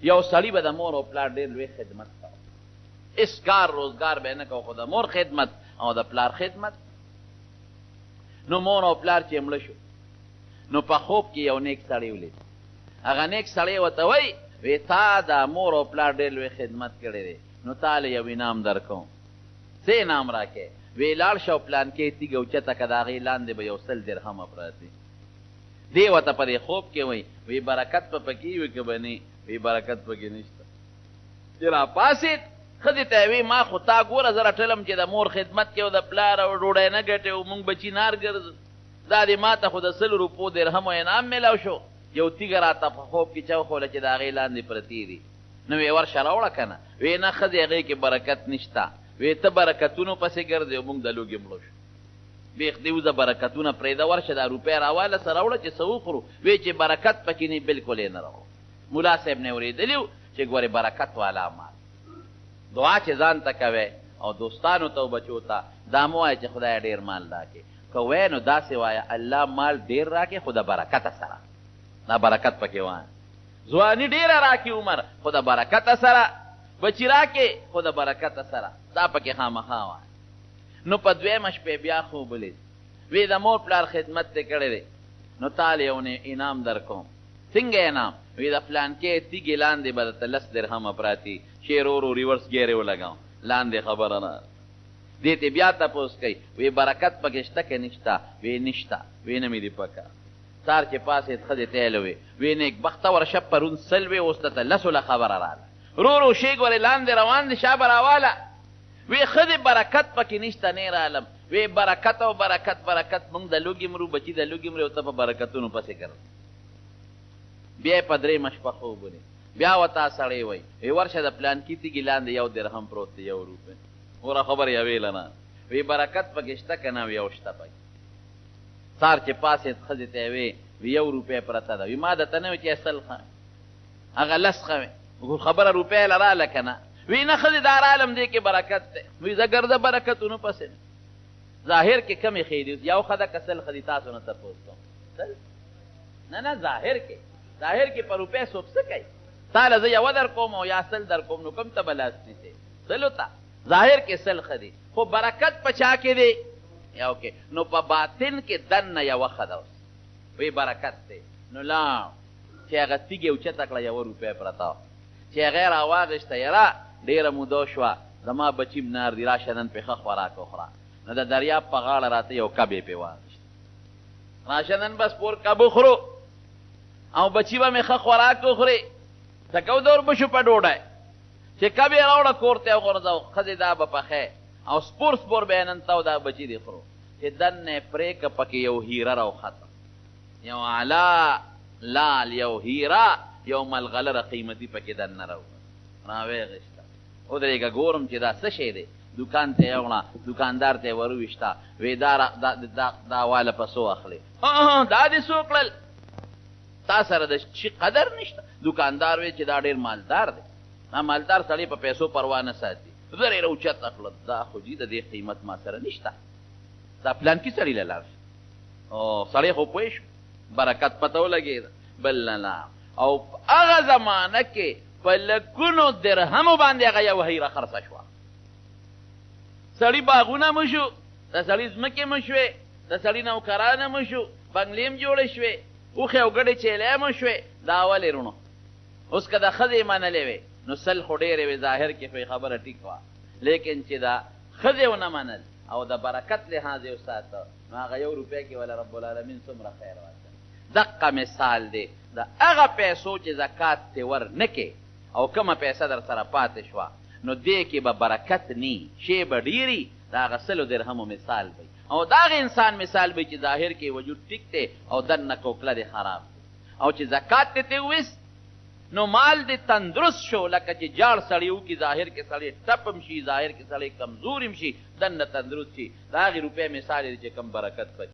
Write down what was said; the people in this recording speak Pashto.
یو سړي به د مور او پلار ډېر لوی خدمت کوه، هېڅ کار روزګار به یې نه کوه، خو د مور خدمت او د پلار خدمت. نو مور او پلار چې مړه شو، نو په خوب کې یو نیک سړی ولید. هغه نیک سړی ورته وایي وی تا د مور او پلار ډېر لوی خدمت کړی دی، نو تاله یو انعام در کوم. څه انعام راکې؟ وی لاړ شه او پلانکې تیږه اوچته که د هغې لاندې به یو 100 درهمه پراته دی ورته په دې خوب کې وایي وی برکت به پکې وي که به نه؟ وی برکت پکې نشته. چې راپاسېد ښځې ته یې وی ما خو تا ګوره زه رټلم چې د مور خدمت کې او د پلار او ډوډۍ نه ګټې او مونږ بچي نار ګرځو، دا دې ما ته خو د 100 روپو درهمو انعام میلاو شو، یو تیږه راته په خوب کې چوښوله چې د هغې لاندې پرتې دي. نو وی ورشه راوړه که نه؟ وی نه ښځې هغې کې برکت نشته. وی ته برکتونو پسې ګرځې او مونږ د لوږې مړو شو. بیخ دې وځه برکتونه پرېږده، ورشه دا روپۍ راواله سه راوړه چې څه وخورو. وی چې برکت پکې نه بلکل یې نه راوړو. ملا صاحب نه یې اورېدلي وو چې ګورې برکت والا مال دعا چې ځان ته کوې او دوستانو ته او بچو ته دا مه وایه چې خدای ډېر مال راکړي. که وایې نو داسې وایه الله مال ډېر راکړي خو د برکته سره، دا برکت پکې وایه. ځواني ډېره راکړي عمر خو د برکته سره، بچي راکړي خو د برکته سره، دا پکې خامخا وایه. نو په دویمه شپې بیا خوب ولید، وی د مور پلار خدمت دې کړی دی، نو تاله یو انعام در کوم. څنګه انعام؟ وی د پلانکې تیږې لاندې به درته 10 درهمه پراتي، چې ورو ورو ریورس ګیر یې ولګوم، لاندې خبره نه. دې ته بیا تپوس کوي وی برکت پکې شته که نشته؟ وی نشته. وی نه مې دې پکه. سار چې پاسېد ښځې ته یې وی نیکبخته ورشه پرون 100 وې اوس درته 10 خبره راله، ورو ورو شیګ ورې لاندې روان دي شا به راواله. وی ښځې برکت پکې نشته نه رالم. وی برکت او برکت برکت مونږ د لوږې مرو، بچي د لوږې مري او ته په برکتونو پسې ګرځې. بیا یې په درېیمه شپه خوب ولید، بیا ورته سړی وایي وی ورشه د پلانکي تیږې لاندې 1 درهم پروت دی، 1 روپۍ. وره خبر یې ویله نه. وی برکت پکې شته که نه؟ وی یو شته پکې. سار چې پاسېد ښځې ته یې وی 1 روپۍ پرته ده. وی ما درته نه وي چې 100 ښه هغه 10 ښه وې، خبره روپۍ له راله که نه؟ وی نه ښځې دا رالم دې کې برکت دی. وی زه ګرځه برکتونو پسې. ظاهر کې کمې ښې دي، یو ښه ده که 100 ښه دي؟ تاسو نه تپوس کوم. نه ظاهر کې په روپۍ څوک څه کوي؟ تاله زه 1 در کوم او یا 100 در کوم، نو کوم ته به لاس نیسې؟ 100 ته ظاهر کې 100 ښه دي، خو برکت په چا کې دی؟ یو کې. نو په باطن کې دننه یوه ښه ده. اوس وی برکت دی. نو لاړ چې هغه تیږې اوچته کړه 1 روپۍ پرته وه، چې هغه یې راواغېسته، یاره ډېره موده شوه زما بچي نار دي، راشه نن پې ښه خوراک وخوره. نو د دریاب په غاړه راته یو کب یې پې واغېست، راشه نن بس پور کب وخورو او بچي به مې ښه خوراک وخوري، څکو دور به شو په ډوډۍ. چې کب یې راوړه کور ته یې وغورځو، ښځې دا به پخی او سپور سپور به یې نن ته او دا بچي دې خورو. چې دننه یې پرېکه پکې یو هیره راوخته، یو علا لال یو هیره، یو ملغلره قیمتي پکې دننه راویغېسته. ودرېږه ګورم چې دا څه شی دی. دوکان ته یې وړه، دوکاندار ته یې وروویشته، وی دا واله په څو اخلې؟ دا دې څو کړل؟ تا سره د شي قدر نشته. دوکاندار وی چې دا ډېر مالدار دی. مالدار سړی په پیسو پروا نه ساتي. زر یې راوچته کړه، دا خو جي د دې قیمت ما سره نشته، دا پلانکي سړي له لاړ شي. سړی خو پوه شو، برکت پته ولګېده. بل نه او هغه زمانه کې په لکونو درهمو باندې هغه یو هیره خرڅه شوه. سړي باغونه مو شو، د سړي ځمکې مو شوې، د سړي نوکرانه مو شو، بنګلې هم جوړې شوې، اوښې او ګډې چیلې مو شوې. دا ولې رونو؟ اوس که د ښځې منلې وې نو 100 خو ډېرې وې، ظاهر کې خو خبره ټیک وه. لیکن چې دا ښځې ونه منل او د برکت لحاظ یې وساته، نو هغه 1 روپۍ کې ولا رب العالمین څومره خیر واچوي. دقه مثال دی د هغه پیسو چې زکات ترې ور نه کې او کومه پیسه در سره پاتې شوه، نو دې کې به برکت نی، شی به ډېري. د هغه 100 درهمو مثال وي او د هغه انسان مثال وي چې ظاهر کې وجود ټیک دی او دننه کوکله دی خراب دی. او چې زکات دې ویست نو مال دې تندرست شو، لکه چې جاړ سړی وکړي، ظاهر کې سړی ټپم شي، ظاهر کې سړی کمزور هم شي، دننه تندرست شي. د هغې روپۍ مثال دی چې کم برکت پکې